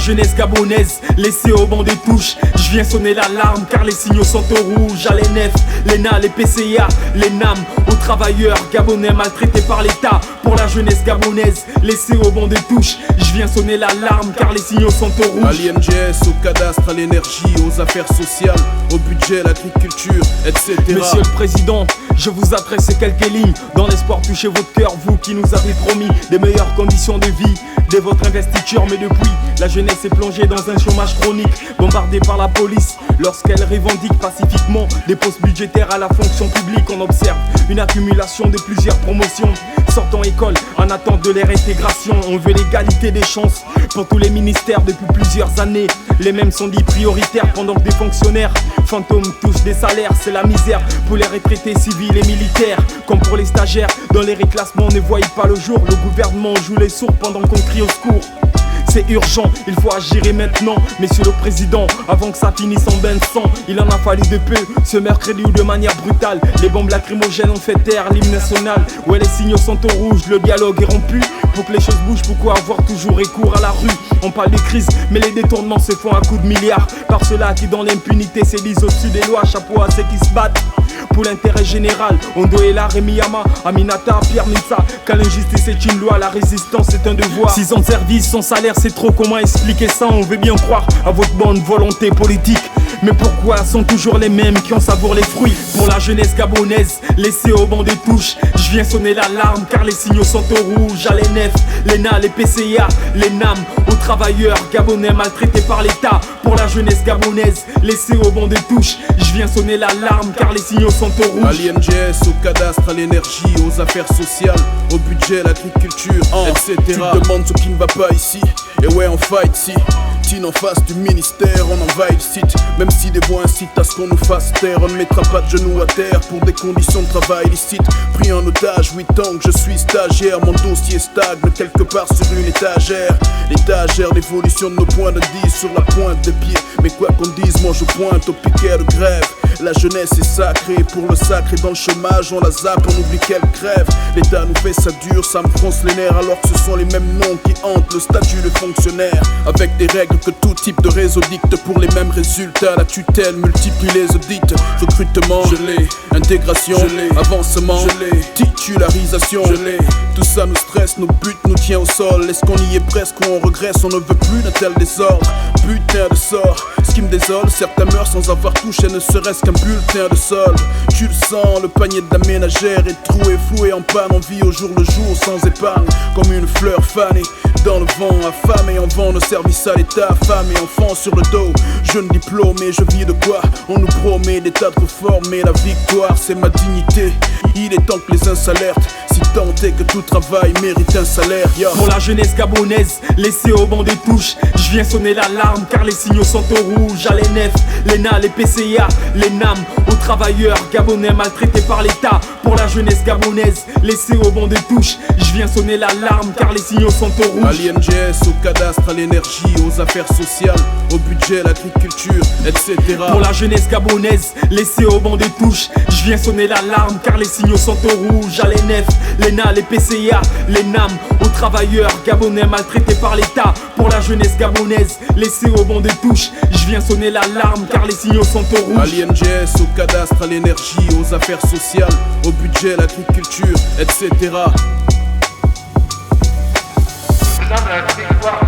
jeunesse gabonaise, laissée au banc des touches, je viens sonner l'alarme car les signaux sont au rouge. À l'ENF, l'ENA, les PCA, les NAM, aux travailleurs gabonais maltraités par l'État. Pour la jeunesse gabonaise, laissée au banc des touches, je viens sonner l'alarme car les signaux sont au rouge. À l'INGS, au cadastre, à l'énergie, aux affaires sociales, au budget, l'agriculture, etc. Monsieur le Président, je vous adresse ces quelques lignes dans l'espoir de toucher votre cœur, vous qui nous avez promis des meilleures conditions de vie dès votre investiture. Mais depuis, la jeunesse est plongée dans un chômage chronique, bombardée par la police lorsqu'elle revendique pacifiquement des postes budgétaires à la fonction publique. On observe une accumulation de plusieurs promotions, sortant école en attente de leur intégration. On veut l'égalité des chances pour tous les ministères depuis plusieurs années. Les mêmes sont dits prioritaires pendant que des fonctionnaires fantômes touchent des salaires. C'est la misère pour les retraités civils et militaires, comme pour les stagiaires dont les reclassements ne voient pas le jour. Le gouvernement joue les sourds pendant qu'on crie au secours. C'est urgent, il faut agir et maintenant. Monsieur le Président, avant que ça finisse en bain de sang, il en a fallu de peu. Ce mercredi où de manière brutale, les bombes lacrymogènes ont fait taire l'hymne national. Ouais, les signaux sont au rouge, le dialogue est rompu. Pour que les choses bougent, pourquoi avoir toujours recours à la rue? On parle de crise, mais les détournements se font à coups de milliards. Par ceux-là qui dans l'impunité se disent au-dessus des lois. Chapeau à ceux qui se battent pour l'intérêt général. Ondo est là, Rémi Yama, Aminata, Pierre Mitsa. Quand l'injustice est une loi, la résistance est un devoir. 6 ans de service, son salaire c'est trop, comment expliquer ça? On veut bien croire à votre bonne volonté politique, mais pourquoi sont toujours les mêmes qui en savourent les fruits? Pour la jeunesse gabonaise, laissée au banc des touches, je viens sonner l'alarme car les signaux sont au rouge. À l'ENF, l'ENA, les PCA, les NAM, aux travailleurs gabonais maltraités par l'État. Pour la jeunesse gabonaise, laissée au banc des touches, je viens sonner l'alarme car les signaux sont au rouge. À l'INGS, au cadastre, à l'énergie, aux affaires sociales, au budget, l'agriculture, etc. Tu te demandes ce qui ne va pas ici, et ouais on fight si en face du ministère, on envahit le site. Même si des voix incitent à ce qu'on nous fasse taire, on ne mettra pas de genoux à terre pour des conditions de travail illicites. Pris en otage, 8 ans que je suis stagiaire, mon dossier stagne quelque part sur une étagère. L'étagère, l'évolution de nos points de 10 sur la pointe des pieds. Mais quoi qu'on dise, moi je pointe au piquet de grève. La jeunesse est sacrée, pour le sacré dans le chômage on la zappe, on oublie qu'elle crève. L'État nous fait ça dur, ça me fronce les nerfs, alors que ce sont les mêmes noms qui hantent le statut de fonctionnaire. Avec des règles que tout type de réseau dicte pour les mêmes résultats. La tutelle multiplie les audits. Recrutement, je l'ai. Intégration, je l'ai. Avancement, je l'ai. Titularisation, je l'ai. Tout ça nous stresse, nos buts nous tient au sol. Est-ce qu'on y est presque ou on regresse? On ne veut plus d'un tel désordre. Putain de sort, ce qui me désole, certains meurent sans avoir touché ne serait-ce qu'un bulletin de sol. Tu le sens, le panier de la ménagère est troué, floué en panne. On vit au jour le jour sans épargne, comme une fleur fanée dans le vent, affamé. On vend nos services à l'État, femmes et enfants sur le dos. Jeune diplômé, je vis de quoi? On nous promet des tas de réformes, mais la victoire c'est ma dignité. Il est temps que les uns s'alertent, si tant est que tout travail mérite un salaire. Pour la jeunesse gabonaise, laissée au banc des touches, je viens sonner l'alarme car les signaux sont au rouge. À l'ENF, l'ENA, les PCA, les NAM, aux travailleurs gabonais maltraités par l'État. Pour la jeunesse gabonaise, laissée au banc des touches, je viens sonner l'alarme car les signaux sont au rouge. À l'INGS, au cadastre, à l'énergie, aux affaires sociales, au budget, l'agriculture, etc. Pour la jeunesse gabonaise, laissée au banc des touches, je viens sonner l'alarme car les signaux sont au rouge. À l'ENF, l'ENA, les PCA, les NAM, aux travailleurs gabonais maltraités par l'État. Pour la jeunesse gabonaise, laissée au banc des touches, je viens sonner l'alarme car les signaux sont au rouge. À l'INGS, au cadastre, à l'énergie, aux affaires sociales, au budget, l'agriculture, etc. La victoire